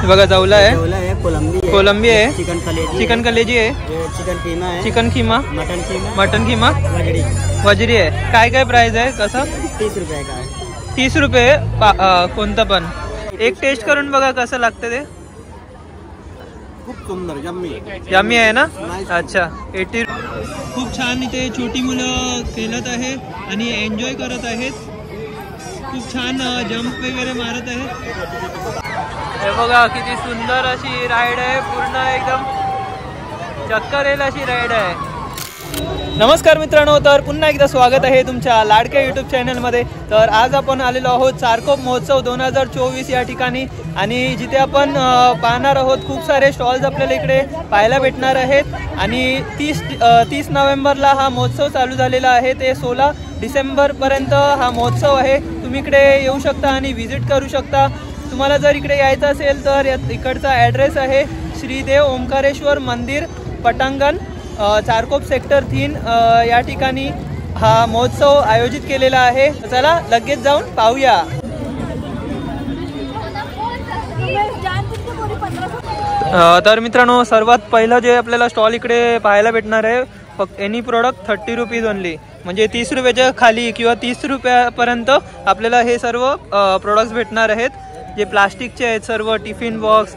बघा जवला आहे, कोलंबी आहे, चिकन कलेजी आहे, चिकन खीमा, मटन खीमा, वजरी आहे. काय काय प्राइस आहे कसं? 30 रुपये का. 30 रुपये कोणतं पण. एक टेस्ट करून बघा कसं लागतं ते. खूप सुंदर यम्मी आहे ना. अच्छा 80. खूप छान इथे छोटी मुलं खेळत आहे आणि एन्जॉय करत आहेत. खूप छान जंप वगैरे मारत आहेत. हे बघा किती सुंदर अशी राईड आहे, पूर्ण एकदम चक्कर येईल अशी राईड आहे. नमस्कार मित्रांनो, तर पुन्हा एकदा स्वागत आहे तुमच्या लाडक्या यूट्यूब चॅनलमध्ये. तर आज आपण आलेलो आहोत चारकोप महोत्सव 2024 या ठिकाणी, आणि जिथे आपण पाहणार आहोत खूप सारे स्टॉल्स आपल्याला इकडे पाहायला भेटणार आहेत. आणि 30 नोव्हेंबरला हा महोत्सव चालू झालेला आहे, ते 16 डिसेंबरपर्यंत हा महोत्सव आहे. तुम्ही इकडे येऊ शकता आणि व्हिजिट करू शकता. तुम्हाला जर इकडे यायचं असेल तर इकडचा ॲड्रेस आहे श्रीदेव ओंकारेश्वर मंदिर पटांगण, चारकोप सेक्टर 3 या ठिकाणी हा महोत्सव आयोजित केलेला आहे. चला लगेच जाऊन पाहूया. तर मित्रांनो, सर्वात पहिलं जे आपल्याला स्टॉल इकडे पाहायला भेटणार आहे, फक्त एनी प्रोडक्ट 30 रुपीज ओनली, म्हणजे 30 रुपयाच्या खाली किंवा 30 रुपयापर्यंत आपल्याला हे सर्व प्रोडक्ट्स भेटणार आहेत. जे प्लास्टिकचे आहेत सर्व, टिफिन बॉक्स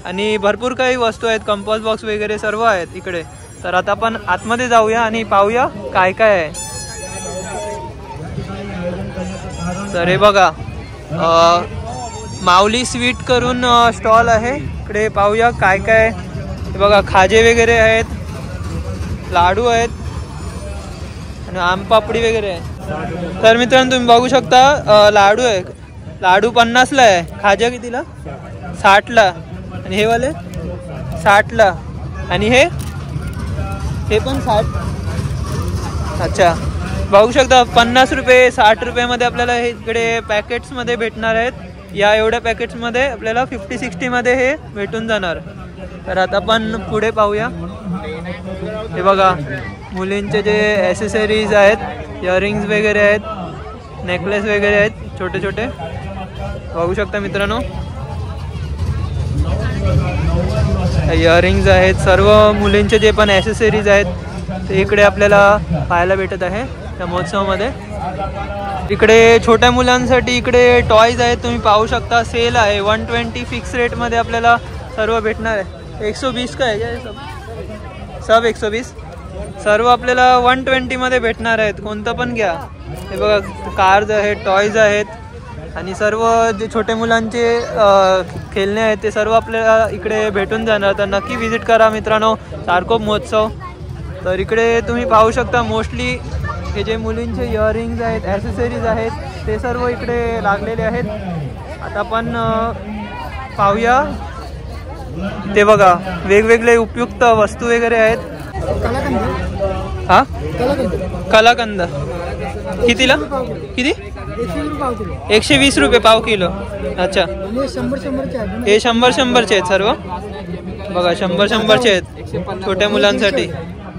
आणि भरपूर काही वस्तू आहेत, कंपोस्ट बॉक्स वगैरे सर्व आहेत इकडे. तर आता आपण आतमध्ये जाऊया आणि पाहूया काय काय आहे. तर हे बघा माऊली स्वीट करून स्टॉल आहे, इकडे पाहूया काय काय. हे बघा खाजे वगैरे आहेत, लाडू आहेत आणि आमपापडी वगैरे आहे. तर मित्रांनो तुम्ही बघू शकता लाडू आहे, लाडू 50ला आहे, खाजा कितीला? 60ला, आणि हे वाले 60ला, आणि हे पण 60. अच्छा बघू शकता 50 रुपये 60 रुपयामध्ये आपल्याला हे इकडे पॅकेट्समध्ये भेटणार आहेत. या एवढ्या पॅकेट्समध्ये आपल्याला 50-60 मध्ये हे भेटून जाणार. तर आता आपण पुढे पाहूया. हे बघा मुलींचे जे ॲसेसरीज आहेत, इयरिंग्स वगैरे आहेत, नेकलेस वगैरे आहेत छोटे छोटे, बघू शकता मित्रांनो. इयरिंग्स आहेत, सर्व मुलींचे जे पण ॲसेसरीज आहेत ते इकडे आपल्याला पाहायला भेटत आहे त्या महोत्सवामध्ये. इकडे छोट्या मुलांसाठी इकडे टॉयज आहेत, तुम्ही पाहू शकता. सेल आहे, 120 फिक्स रेटमध्ये आपल्याला सर्व भेटणार आहे. 120 का आहे काय सब 120, सर्व आपल्याला 120 मध्ये भेटणार आहेत, कोणतं पण घ्या. हे बघा कार्स आहेत, टॉयज आहेत, आणि सर्व जे छोटे मुलांचे खेळणे आहेत ते सर्व आपल्याला इकडे भेटून जाणार. तर नक्की व्हिजिट करा मित्रांनो चारकोप महोत्सव. तर इकडे तुम्ही पाहू शकता मोस्टली हे जे मुलींचे इयरिंग्स आहेत, ॲसेसरीज आहेत, ते सर्व इकडे लागलेले आहेत. आता आपण पाहूया. ते बघा वेगवेगळे उपयुक्त वस्तू वगैरे आहेत. हा कलाकंद कितीला? किती? 120 रुपये पाव किलो. अच्छा हे 100-100चे आहेत सर्व. बघा 100-100चे आहेत छोट्या मुलांसाठी.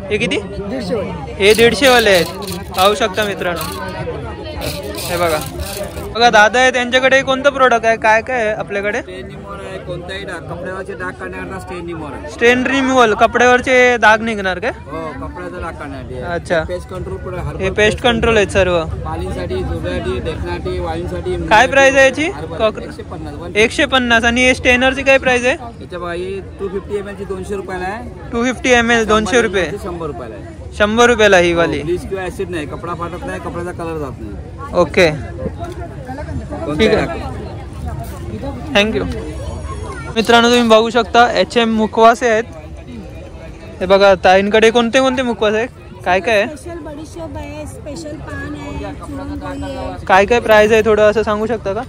हे किती? हे 150 वाले आहेत, पाहू शकता मित्रांनो. हे बघा बघा दादा आहे, त्यांच्याकडे कोणतं प्रोडक्ट आहे, काय काय आहे आपल्याकडे? कोणताही कपड्यावरचे डाग काढण्याकरता स्टेन रिमूव्हल, कपड्यावरचे दाग निघणार काय? हो, कपड्याचा डाग काढण्यासाठी. अच्छा पेस्ट कंट्रोल, हे पेस्ट कंट्रोल आहेत सर्व. पालीसाठी, झोपण्यासाठी, ढेकणासाठी, वाळूसाठी. काय प्राइस आहे याची? 150. 150. आणि हे स्टेनरची काय प्राइस आहे? याच्या बाई 250 ml ची 200 रुपयाला आहे. 250 ml 200 रुपये. 100 रुपयाला आहे. 100 रुपयाला ही वाली. ब्लीच किंवा ऍसिड नाही, कपडा फाटत नाही, कपड्याचा कलर जात नाही. ओके ठीक आहे, थँक्यू. मित्रांनो तुम्ही बघू शकता HM मुखवासे आहेत. हे बघा ताईंकडे कोणते कोणते मुखवास आहे, काय काय आहे? स्पेशल बडीशेप आहे, स्पेशल पान आहे, पुरणपोळी आहे. काय काय प्राइस आहे थोडं असं सांगू शकता का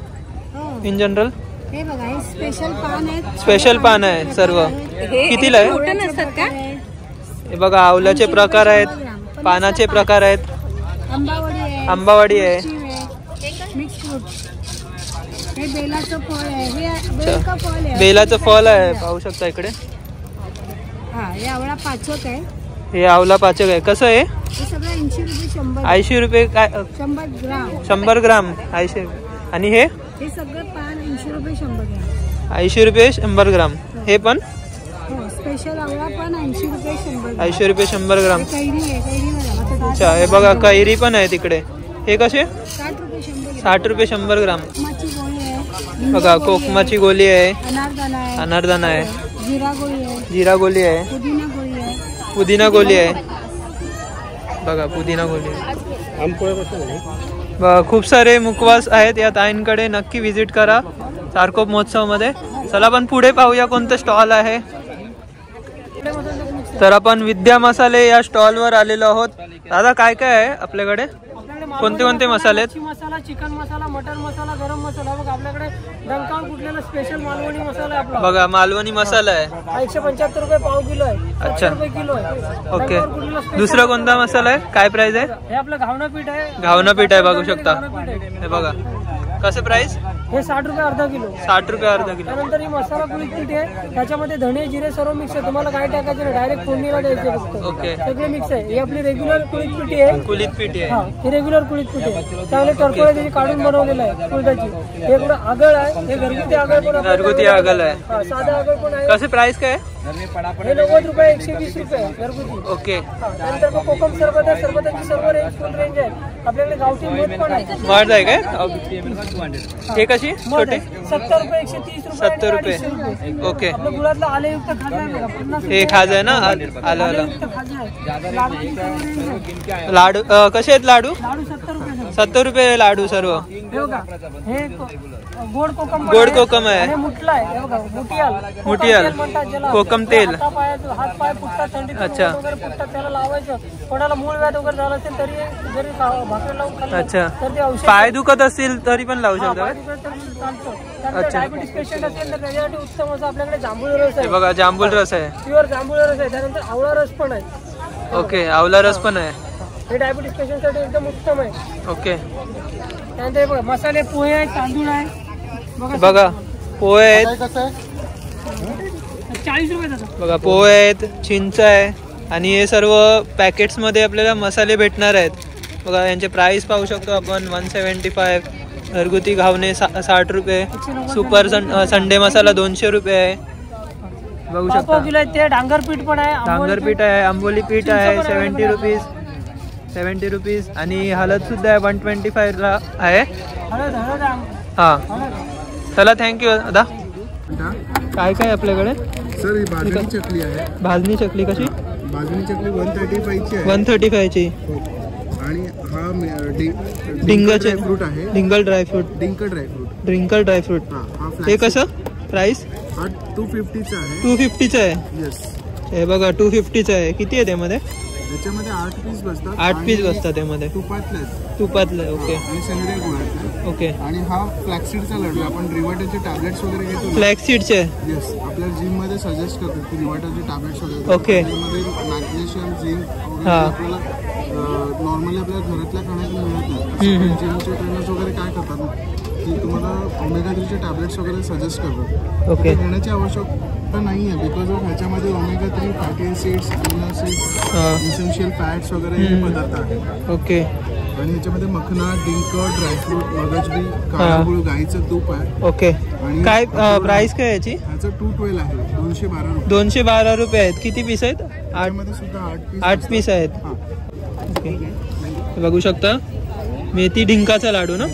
इन जनरल? हे बघा हे स्पेशल पान आहे, स्पेशल पान आहे सर्व. कितीला आहे? मोठे नसतात का? हे बघा आवल्याचे प्रकार आहेत, पानाचे प्रकार आहेत, आंबावडी आहे, आंबावडी आहे, मिक्स फ्रूट. हे बेलाचं फळ आहे, हे बेलचं फळ आहे, बेलाचं फळ आहे, पाहू शकता इकडे. हा हे आवळा पाचक आहे, हे आवला पाचक आहे. कसं आहे? हे सगळं 80 रुपये 100. 80 रुपये काय? 100 ग्राम. 100 ग्राम 80 रुपये. आणि हे सगळं पान 80 रुपये 100 ग्राम. 80 रुपये 100 ग्राम. हे पण स्पेशल आवळा पण 80 रुपये 100. 80 रुपये 100 ग्राम. कैरी आहे, कैरी बघा. अच्छा, हे बघा कैरी पण आहे तिकडे. हे कसे? 60 रुपये 100. 60 रुपये 100 ग्राम. कोकमाची गोळी आहे. बघा कोकमाची गोळी आहे, अनारदाना आहे. अनारदाना आहे, जिरा गोळी आहे. जिरा गोळी आहे, पुदिना गोळी आहे. पुदिना गोळी आहे. बघा पुदिना गोळी आहे. बघा खूप सारे मुखवास आहेत या ताईंकडे. नक्की विजिट करा चारकोप महोत्सवमध्ये. चला आपण पुढे पाहूया कोणतं स्टॉल आहे. तर आपण विद्या मसाले या स्टॉलवर आलेलो आहोत. दादा काय काय आहे आपल्याकडे? कोणते कोणते मसाले आहेत? मसाला, चिकन मसाला, मटन मसाला, गरम मसाला. बघा आपल्याकडे डंकावर कुठलेला स्पेशल मालवणी मसाला आहे आपला. बघा मालवणी मसाला आहे. 175 रुपये पाव किलो आहे. अच्छा. 70 रुपये किलो आहे. ओके. दुसरा कोणता मसाला आहे? काय प्राइस आहे? हे आपलं घावना पीठ आहे. घावना पीठ आहे, बघू शकता. हे बघा कसं प्राइस? हे 60 रुपये अर्धा किलो. 60 रुपये अर्धा किलो. त्यानंतर ही मसाला कुळीत पीठ आहे. त्याच्यामध्ये धणे जिरे सर्व मिक्स आहे. तुम्हाला काय टाकायचं नाही, डायरेक्ट फोडणीला द्यायचे फक्त. ओके. सगळे मिक्स आहे. ही आपली रेग्युलर कुळीत पीठी आहे. कुलीत पीठ हा, आहे. ही रेग्युलर कुळीत पीठ आहे. त्यामुळे टरफळ त्याची काढून बनवलेलं आहे कुळदाची. हे पुढे आगळ आहे. हे घरगुती आगळ पण आहे. घरगुती आगळ आहे. हा, साधा आगळ पण आहे. कसे प्राइस काय? हे 90 रुपये 120 रुपये घरगुती. ओके. हा, त्यानंतर मग कोकम सरबत आहे. सरबताची सर्व रेंज फुल रेंज आहे. आपल्याकडे गावठी मध पण आहे. मध आहे काय? हे कशी? मध छोटे आहे. 70 रुपये 130 रुपये 70 रुपये. 250 रुपये. ओके. आपलं गुळातलं आलेयुक्त खाजा आहे बघा. 50 हे खाज आहे ना? आलं आलं. आलेयुक्त खाजा आहे. लाडूची सर्व रेंज आहे. लाडू कसे आहेत लाडू? लाडू 70 रुपये. 70 रुपये लाडू सर्व. हे बघा हे गोड कोकम पण गोड कोकम आहे. आणि मुठला आहे. हे बघा मुठियाल. मुठियाल. कोकम तेल म्हणतात ज्याला. कोकम तेल. हात पाय फुटतात, थंडीत अच्छा. वगैरे फुटतात, त्याला लावायचं. कोणाला मूळ व्याध वगैरे झालं असेल तरी जरी भाकरी लावून खाल्लं अच्छा. तर ते औषध पाय दुखत असतील तरी पण लावू शकता. अच्छा. डायबिटीस पेशंट असेल तर त्याच्यासाठी उत्तम असं आपल्याकडे जांभूळ रस हे आहे. बघा जांभूळ रस आहे. प्युअर जांभूळ रस आहे. त्यानंतर आवळा रस पण आहे. ओके. आवला रस पण आहे. हे डायबिटीस पेशंटसाठी एकदम उत्तम आहे. ओके. त्यानंतर हे बघा मसाले, पोहे आहे, तांदूळ आहे. बघा पोहे आहेत. 40 रुपये जातात. बघा पोहे आहेत, चिंच आहे आणि हे सर्व पॅकेट्स मध्ये आपल्याला मसाले भेटणार आहेत. बघा यांचे प्राइस पाहू शकतो आपण. 175. घरगुती घावणे 60 रुपये. सुपर संडे मसाला 200 रुपये आहे. बघू शकता. ते डांगर पीठ पण आहे. डांगर पीठ आहे, आंबोली पीठ आहे 70 रुपीज. 70 रुपीज. आणि हळद सुद्धा आहे 125 ला आहे. हा चला थँक्यू दादा. काय काय आपल्याकडे? सर ही भाजणी चकली आहे. भाजणी चकली कशी? भाजणी चकली 135 ची आहे. 135 ची. आणि हा डिंगाचे फ्रूट आहे. डिंगल ड्रायफ्रूट. डिंकर ड्रायफ्रूट. ड्रिंकल ड्रायफ्रूट. हा हे कसं प्राइस? हा 250 चा आहे. 250 चं आहे. येस. हे बघा 250 चं आहे. किती आहे त्यामध्ये? याच्यामध्ये 8 पीस बसतात. 8 पीस बसतात त्यामध्ये. तुपातलं. ओके. आणि सेंद्रिय गुळाचे. ओके. आणि हा फ्लॅक्सीडचा लाडू. आपण रिवाटाचे टॅब्लेट्स वगैरे घेतो. फ्लॅक्सीडचे. येस. आपल्या जिम मध्ये सजेस्ट करतात की रिवाटाचे टॅब्लेट्स वगैरे. ओके. त्यामध्ये मॅग्नेशियम, झिंक हा. आपल्याला नॉर्मली आपल्या घरातल्या खाण्यातून मिळत नाही. जिमचे ट्रेनर्स वगैरे काय करतात की तुम्हाला ओमेगा 3 चे टॅब्लेट्स वगैरे सजेस्ट करतात. ओके. घेण्याची आवश्यकता नाही आहे बिकॉज ऑफ ह्याच्यामध्ये omega 3 fatty acids, amino acids, essential fats वगैरे हे पदार्थ आहेत. ओके. आणि ह्याच्यामध्ये मखना, डिंक, ड्रायफ्रूट, मगजबी, काळा गुळ, गाईचं तूप आहे. ओके. आणि काय प्राइस काय याची? ह्याचं 212 आहे. 212 रुपये. 212 रुपये आहेत. किती पीस आहेत? त्यामध्ये सुद्धा 8 पीस आहेत. हां. ओके. बघू शकता मेथी डिंकाचा लाडू ना.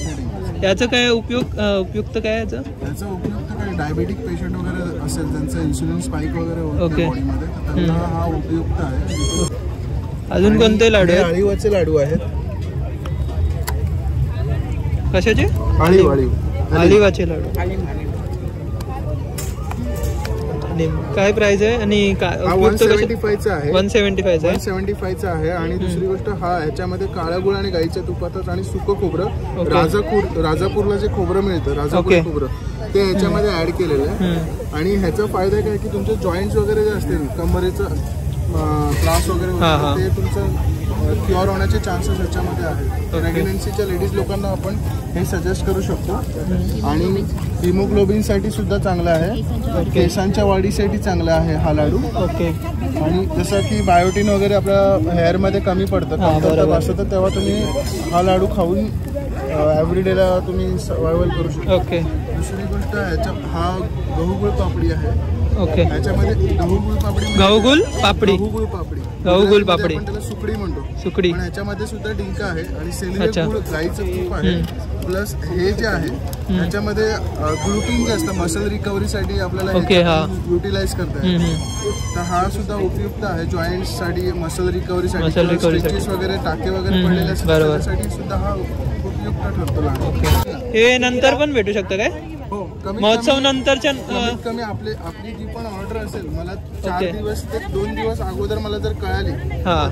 याचं काय उपयुक्त काय याचं? याचा उपयुक्त काय डायबेटिक पेशंट वगैरे असेल त्यांचं इन्सुलिन स्पाइक वगैरे होतं ओके. बॉडीमध्ये तर त्यांना हा उपयुक्त आहे. अजून कोणते लाडू आहेत? अळीवाचे लाडू आहेत. कशाचे? अलिवाचे लाडू. काय प्राइस आहे आणि काय उपयुक्त कशा? 175 चा आहे. 175 चा आहे. 175 चा आहे. आणि दुसरी गोष्ट हा ह्याच्यामध्ये काळा गुळ आणि गाईच्या तुपातच आणि सुकं खोबरं. ओके. राजापूरला जे खोबरं मिळतं राजापूर ओके. खोबरं ते ह्याच्यामध्ये ऍड केलेलं आहे. आणि ह्याचा फायदा काय की तुमचे जॉईंट्स वगैरे जे असतील कमरेचं त्रास वगैरे हा, हा. होतं, ते तुमचं क्युअर होण्याचे चान्सेस ह्याच्यामध्ये आहेत. प्रेग्नन्सीच्या लेडीज लोकांना आपण हे सजेस्ट करू शकतो. आणि हिमोग्लोबिनसाठी सुद्धा चांगलं आहे. केसांच्या वाढीसाठी चांगला आहे हा लाडू. ओके. आणि जसं की बायोटिन वगैरे आपल्या हेअरमध्ये कमी पडतं कमतरता असतं तर तेव्हा तुम्ही हा लाडू खाऊन एव्हरीडेला तुम्ही सर्वायवल करू शकता. ओके. दुसरी गोष्ट हा गहू पापडी आहे. ओके. ह्याच्यामध्ये गहू पापडी गहू पापडी आपण त्याला सुकडी म्हणतो. सुकडी. पण ह्याच्यामध्ये सुद्धा डिंका आहे आणि सेंद्रिय गुळ गाईचं तूप आहे. प्लस हे जे आहे ह्याच्यामध्ये ग्लुटीन जे असतं मसल रिकव्हरीसाठी आपल्याला युटिलाइज करता येतं. तर हा सुद्धा उपयुक्त आहे जॉईंट्स साठी, मसल रिकव्हरीसाठी, स्ट्रेचेस वगैरे, टाके वगैरे पडलेले असतात त्यासाठी सुद्धा हा उपयुक्त ठरतो. हे नंतर पण भेटू शकतं काय? हो. महोत्सव नंतरच्या कमी आपली जी पण ऑर्डर असेल मला 4 दिवस ते 2 दिवस अगोदर मला जर कळाली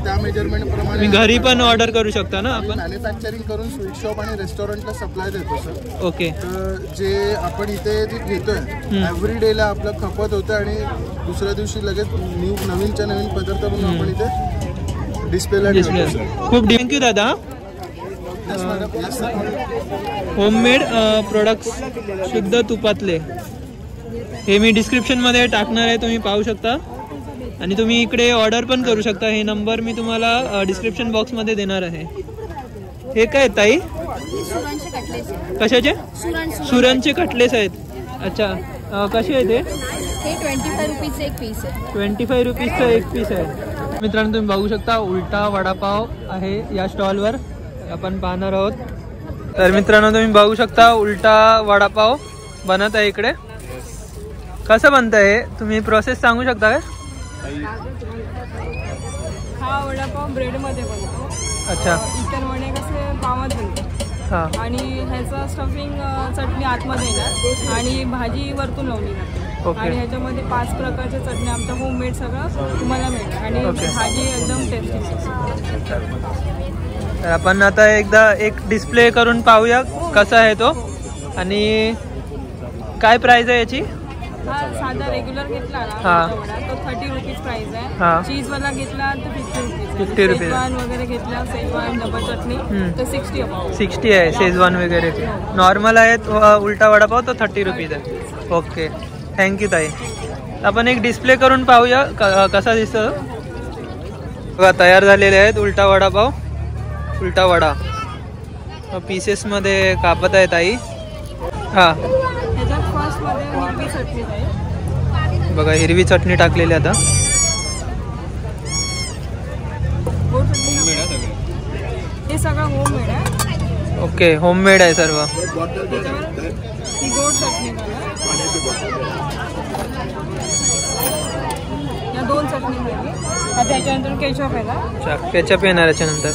त्या मेजरमेंट प्रमाणे घरी पण ऑर्डर करू शकता ना आपण. मॅन्युफॅक्चरिंग करून स्वीट शॉप आणि रेस्टॉरंटला सप्लाय देतो सर. ओके. तर जे आपण इथे जे घेतोय एव्हरी डेला आपलं खपत होतं आणि दुसऱ्या दिवशी लगेच नवीनच्या नवीन पदार्थ म्हणून आपण इथे डिस्प्लेला ठेवतो. खूप थँक्यू दादा. होममेड प्रोडक्ट्स शुद्ध तुपातले हे मी डिस्क्रिप्शन मध्ये टाकणार आहे, तुम्ही पाहू शकता. आणि तुम्ही इकडे ऑर्डर पण करू शकता. हे नंबर मी तुम्हाला डिस्क्रिप्शन बॉक्स मध्ये देणार आहे. हे काय ताई? कशाचे? सुरणचे कटलेस आहेत. अच्छा. कसे आहे ते? 25 रुपीजचं एक पीस आहे. 25 रुपीजचं एक पीस आहे. मित्रांनो तुम्ही बघू शकता उलटा वडापाव आहे या स्टॉलवर आपण पाहणार आहोत. तर मित्रांनो तुम्ही बघू शकता उलटा वडापाव बनत आहे इकडे. कसं बनत आहे तुम्ही प्रोसेस सांगू शकता का? हा वडापाव ब्रेड मध्ये बनतो. अच्छा. इतर वडे कसे पावात बनतात आणि ह्याचं स्टफिंग चटणी आतमध्ये येणार आणि भाजी वरतून लावली जाते. आणि ह्याच्यामध्ये 5 प्रकारच्या चटण्या आमच्या होममेड सगळं तुम्हाला मिळणार आणि भाजी एकदम टेस्टी. तर आपण आता एकदा एक डिस्प्ले करून पाहूया कसा आहे तो आणि काय प्राइस आहे याची. हा साधा रेग्युलर घेतला ना वडा तो 30 रुपीज प्राइस आहे. चीज वाला घेतला तर 50 रुपीज. शेजवान वगैरे घेतला शेजवान डबल चटणी तर 60 आहे. शेजवान वगैरे नॉर्मल आहे. उलटा वडापाव तो 30 रुपीज आहे. ओके. थँक्यू ताई. आपण एक डिस्प्ले करून पाहूया कसा दिसतो. बघा तयार झालेले आहेत उलटा वडापाव. उलटा वडा पीसेस मध्ये कापत आहे ताई. हा बघा हिरवी चटणी टाकलेली आता. हे सगळं होममेड आहे. ओके. होममेड आहे सर्व. ही गोड चटणी या 2 चटणी आता त्याच्यानंतर केचप आहे ना. केचप येणार याच्यानंतर.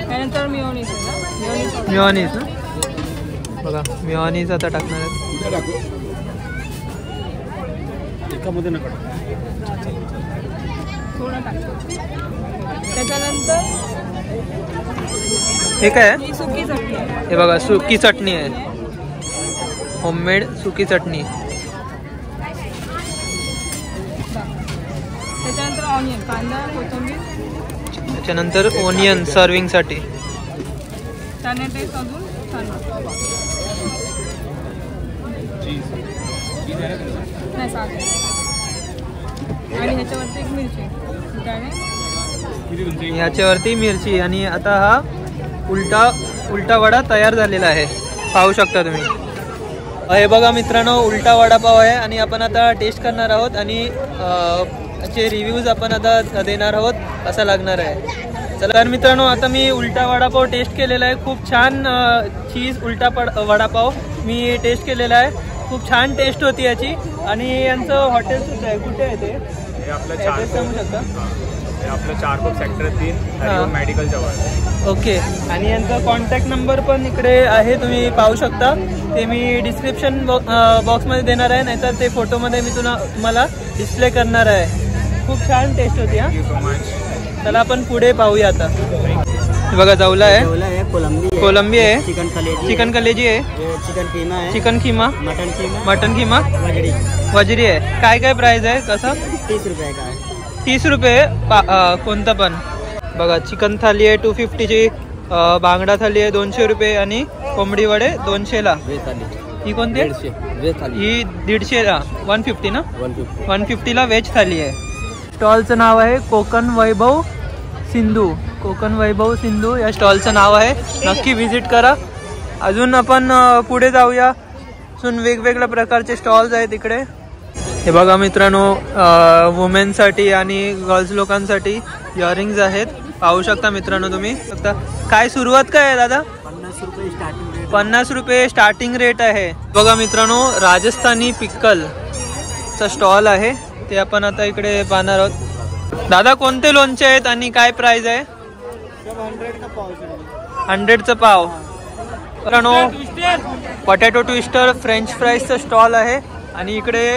त्यानंतर मिओनीज आहे ना. मिओनीज ना. बघा मिओनीज आता टाकणार आहे. थोडं टाकतो. त्याच्यानंतर हे काय आहे? ही सुकी चटणी आहे. हे बघा सुकी चटणी आहे. होममेड सुकी चटणी. त्याच्यानंतर ऑनियन कांदा कोथिंबीर. त्याच्यानंतर ओनियन सर्विंग साठी. त्याने टेस्ट अजून छान नाही साधं. आणि ह्याच्यावरती एक मिरची ह्याच्यावरती मिरची. आणि आता हा उलटा वडा तयार झालेला आहे पाहू शकता तुम्ही. हे बघा मित्रांनो उलटा वडापाव आहे आणि आपण आता टेस्ट करणार आहोत आणि चे रिव्ह्यूज आपण आता देणार आहोत कसा लागणार आहे. चला तर मित्रांनो आता मी उलटा वडापाव टेस्ट केलेला आहे. खूप छान चीज उलटा वडापाव मी टेस्ट केलेला आहे. खूप छान टेस्ट होती याची. आणि यांचं हॉटेल सुद्धा आहे. कुठे आहे ते? ॲड्रेस सांगू शकता? आपलं 4 सेक्टर 3 मेडिकल जवळ. ओके. आणि यांचा कॉन्टॅक्ट नंबर पण इकडे आहे तुम्ही पाहू शकता. ते मी डिस्क्रिप्शन बॉक्समध्ये देणार आहे नाहीतर ते फोटोमध्ये मी तुम्हाला डिस्प्ले करणार आहे. खूप छान टेस्ट होती. हा चला आपण पुढे पाहूया आता. बघा जवला आहे. कोलंबी आहे. चिकन कलेजी आहे. चिकन खीमा. मटन खीमा. वजरी आहे. काय काय प्राइस आहे कसं? 30 रुपये का. 30 रुपये कोणता पण. बघा चिकन थाली आहे 250ची. बांगडा थाली आहे 200 रुपये आणि कोंबडी वडे 200ला. ही कोणती? ही 150ला. 150 ना. 150ला व्हेज थाली आहे. स्टॉलचं नाव आहे कोकण वैभव सिंधू, कोकण वैभव सिंधू या स्टॉलचं नाव आहे. नक्की व्हिजिट करा. अजून आपण पुढे जाऊया. अजून वेगवेगळ्या प्रकारचे स्टॉल्स आहेत इकडे. हे बघा मित्रांनो, वुमेनसाठी आणि गर्ल्स लोकांसाठी इयरिंग्स आहेत. पाहू शकता मित्रांनो तुम्ही. काय सुरुवात काय आहे दादा? 50 रुपये स्टार्टिंग रेट. 50 रुपये स्टार्टिंग रेट आहे. बघा मित्रांनो, राजस्थानी पिक्कल चा स्टॉल आहे, ते आपण आता इकडे पाहणार आहोत. दादा कोणते लोणचे आहेत आणि काय प्राइस आहे? 100चा पाव. मित्रांनो, पोटॅटो ट्विस्टर फ्रेंच फ्राईजचा स्टॉल आहे आणि इकडे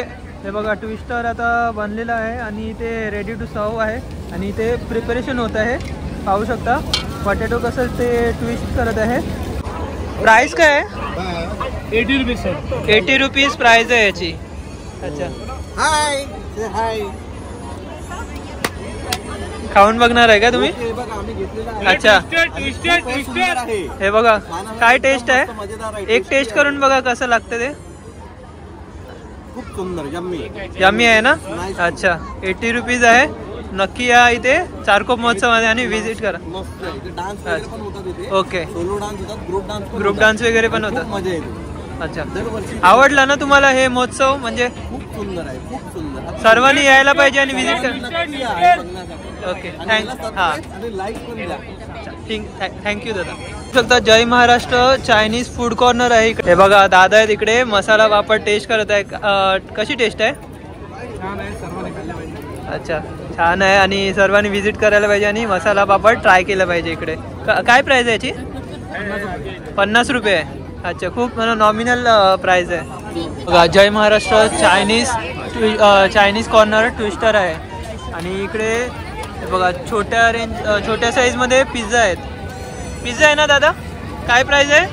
हे बघा ट्विस्टर आता बनलेला आहे आणि ते रेडी टू सर्व आहे आणि ते प्रिपरेशन होत आहे. पाहू शकता पोटॅटो कसं ते ट्विस्ट करत आहे. प्राइस काय आहे? 80 रुपीज सर. 80 रुपीज प्राइस आहे याची. अच्छा, हाय हाय. खाऊन बघणार आहे का तुम्ही? हे बघा आम्ही घेतलेला आहे. अच्छा, ट्विस्टर आहे. हे बघा काय टेस्ट आहे. मजेदार आहे. एक टेस्ट करून बघा कसं लागतं ते. खूप सुंदर यम्मी यम्मी आहे ना. अच्छा, 80 रुपीज आहे. नक्की या इथे चारकोप महोत्सवामध्ये आणि व्हिजिट करा. मस्त आहे. इथे डान्स वगैरे पण होतात इथे. ओके, सोलो डान्स होतात, ग्रुप डान्स वगैरे पण होतात. मजा येते. अच्छा, दरवर्षी आवडला ना तुम्हाला हे महोत्सव? म्हणजे खूप सुंदर आहे, खूप सुंदर. सर्वांनी यायला पाहिजे आणि व्हिजिट करा. नक्की या हे बघण्यासाठी. ओके, आणि याला हां, subscribe आणि लाईक पण द्या. थँक्यू दादा. जय महाराष्ट्र चायनीज फूड कॉर्नर आहे इकडे. हे बघा दादा आहे तिकडे, मसाला पापड टेस्ट करत आहे. कशी टेस्ट आहे? अच्छा, छान आहे आणि सर्वांनी व्हिजिट करायला पाहिजे आणि मसाला पापड ट्राय केला पाहिजे इकडे. काय प्राइस आहे याची? 50 रुपये आहे. अच्छा, खूप नॉमिनल प्राइस आहे. बघा जय महाराष्ट्र चायनीज कॉर्नर ट्विस्टर आहे आणि इकडे बघा छोट्या साईजमध्ये पिझ्झा आहेत. पिझ्झा आहे ना दादा? काय प्राइस आहे?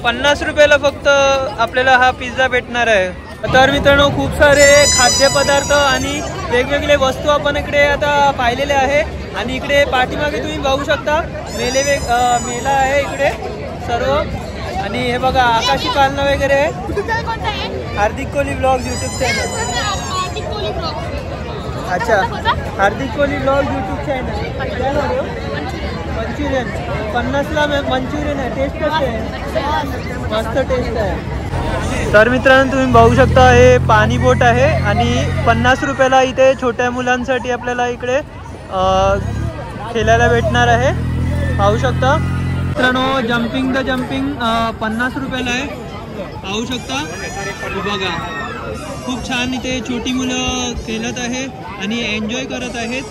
50 रुपयाला फक्त आपल्याला हा पिझ्झा भेटणार आहे. तर मित्रांनो, खूप सारे खाद्यपदार्थ आणि वेगवेगळे वस्तू आपण इकडे आता पाहिलेले आहे आणि इकडे पाठीमागे तुम्ही बघू शकता मेला आहे इकडे सर्व. आणि हे बघा आकाशी पालना वगैरे आहे. Hardik Kohli blog YouTube channel. अच्छा, Hardik Kohli blog YouTube channel. Manchurian 50ला मंचुरियन आहे. टेस्ट कसे आहे? मस्त टेस्ट आहे. तर मित्रांनो, तुम्ही बघू शकता हे पाणी बोट आहे आणि 50 रुपयाला इथे छोट्या मुलांसाठी आपल्याला इकडे खेळायला भेटणार आहे. पाहू शकता मित्रांनो, जम्पिंग 50 रुपयाला आहे. पाहू शकता. बघा खूप छान इथे छोटी मुलं खेळत आहे आणि एन्जॉय करत आहेत.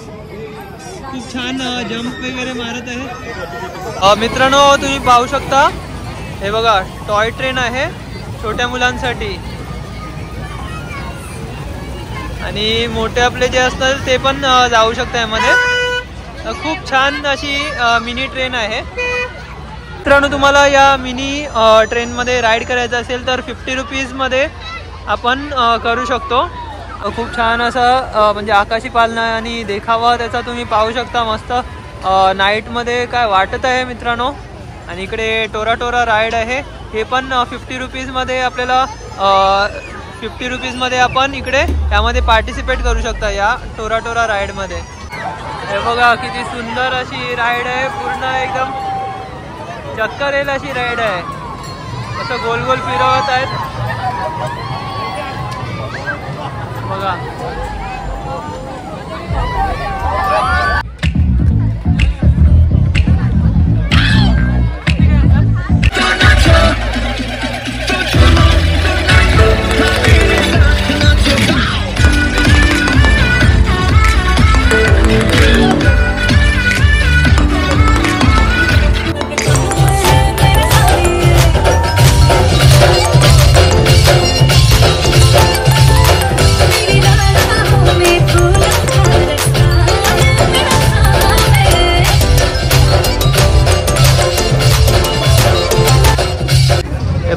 खूप छान जम्प वगैरे मारत आहे. मित्रांनो, तुम्ही पाहू शकता हे बघा टॉय ट्रेन आहे छोट्या मुलांसाठी आणि मोठे आपले जे असतात ते पण जाऊ शकता यामध्ये. खूप छान अशी मिनी ट्रेन आहे. मित्रांनो, तुम्हाला या मिनी ट्रेनमध्ये राईड करायचं असेल तर 50 रुपीजमध्ये आपण करू शकतो. खूप छान असा म्हणजे आकाशी पालना आणि देखावा त्याचा तुम्ही पाहू शकता. मस्त नाईटमध्ये काय वाटत आहे मित्रांनो. आणि इकडे टोरा राईड आहे, हे पण 50 रुपीजमध्ये आपल्याला 50 रुपीजमध्ये आपण इकडे त्यामध्ये पार्टिसिपेट करू शकता या टोरा राईडमध्ये. हे बघा किती सुंदर अशी राईड आहे. पूर्ण एकदम चक्कर येईल अशी राईड आहे. असं गोल गोल फिरवत आहेत बघा.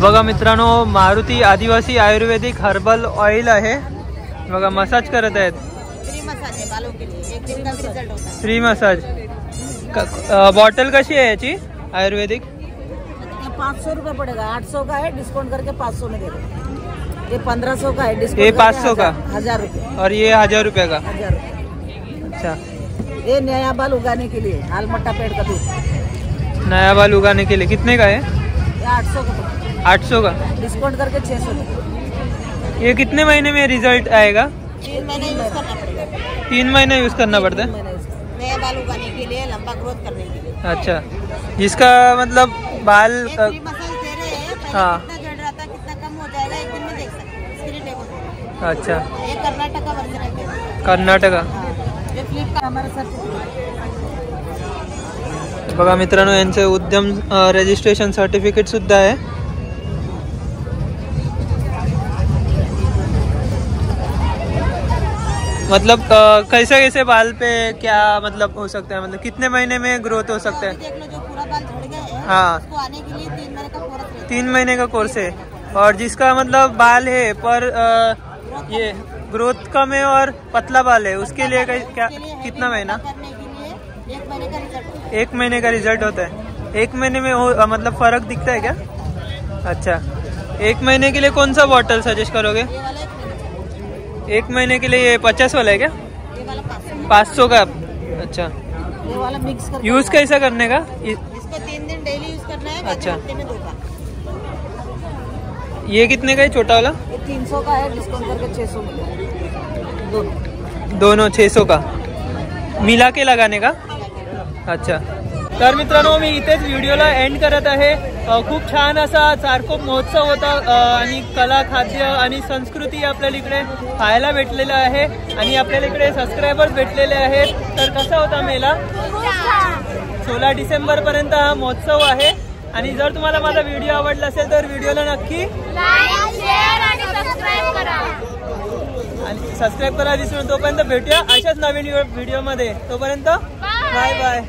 बघा मित्रांनो, मारुती आदिवासी आयुर्वेदिक हर्बल ऑइल आहे. बघा मसाज करत आहेत. Free massage. बॉटल कशी आहे याची आयुर्वेदिक? 500 रुपये पड़ेगा. 800 का है, डिस्काउंट करके 500 में दे दो. ये 1500 का है, डिस्काउंट ये 500 का, 1000 रुपये. और ये 1000 रुपये का. 1000 रुपये. अच्छा, ये नया बाल उगाने के लिए आलमट्टा पेड़ का दूध। नया बाल उगाने के लिए कितने का है? ये 800 का। 800 का। डिस्काउंट करके 600 में। ये कितने महीने में रिजल्ट आएगा? 3 महीने यूज करना पड़ेगा। 3 महीने यूज करना पड़ता है नया बाल उगाने के लिए, लंबा ग्रोथ करने के लिए। अच्छा, जिसका मतलब बाल फ्री मसाज दे रहे हैं। पहले हाँ। कितना झड़ रहा था, कितना कम हो जाएगा, एक दिन में देख सकते हैं। Screen level. अच्छा, ये कर्नाटका वर्जन है। कर्नाटका। ये फ्लिपकार्ट हमारा सर। बघा मित्रांनो, यांचे उद्यम रजिस्ट्रेशन सर्टिफिकेट सुद्धा आहे। मतलब कैसे कैसे बाल पे क्या मतलब हो सकता है, मतलब कितने महीने में ग्रोथ हो सकता है? देख लो, जो पूरा बाल झड़ गया है, हाँ, उसको आने के लिए 3 महीने का कोर्स रहता है। 3 महीने का कोर्स है। और जिसका मतलब बाल है पर ये ग्रोथ कम है और पतला बाल है, उसके लिए क्या कितना महीना? करने के लिए 1 महीने का रिजल्ट होता है। 1 महीने का रिजल्ट होता है। 1 महीने में मतलब फर्क दिखता है क्या? अच्छा, 1 महीने के लिए कौन सा बॉटल सजेस्ट करोगे? ये वाला 1 महीने के लिए ये 50 वाला है क्या? ये वाला 500 का। अच्छा, ये वाला मिक्स करके यूज कैसा करने का? इसको 3 दिन डेली यूज करना है। अच्छा। हफ्ते में 2 बार। ये कितने का है छोटा वाला? ये 300 का है, डिस्काउंट करके 600 मिलेगा। दोनों 600 का मिला के लगाने का? अच्छा, तर मित्रांनो मी इथेच व्हिडिओला एंड करत आहे। खूप छान असा चारकोप महोत्सव होता आणि कला, खाद्य आणि संस्कृती आपल्याला इकडे पाहायला भेटलेलं आहे आणि आपल्याला इकडे सबस्क्रायबर्स भेटलेले आहेत। तर कसा होता मेला? 16 डिसेंबर पर्यंत हा महोत्सव आहे आणि जर तुम्हाला माझा व्हिडिओ आवडला असेल तर व्हिडिओला नक्की लाईक, शेअर आणि सबस्क्राईब करा आणि सबस्क्राईब करा विसरू। तोपर्यंत भेटूया अशाच नवीन व्हिडिओमध्ये। तोपर्यंत बाय बाय।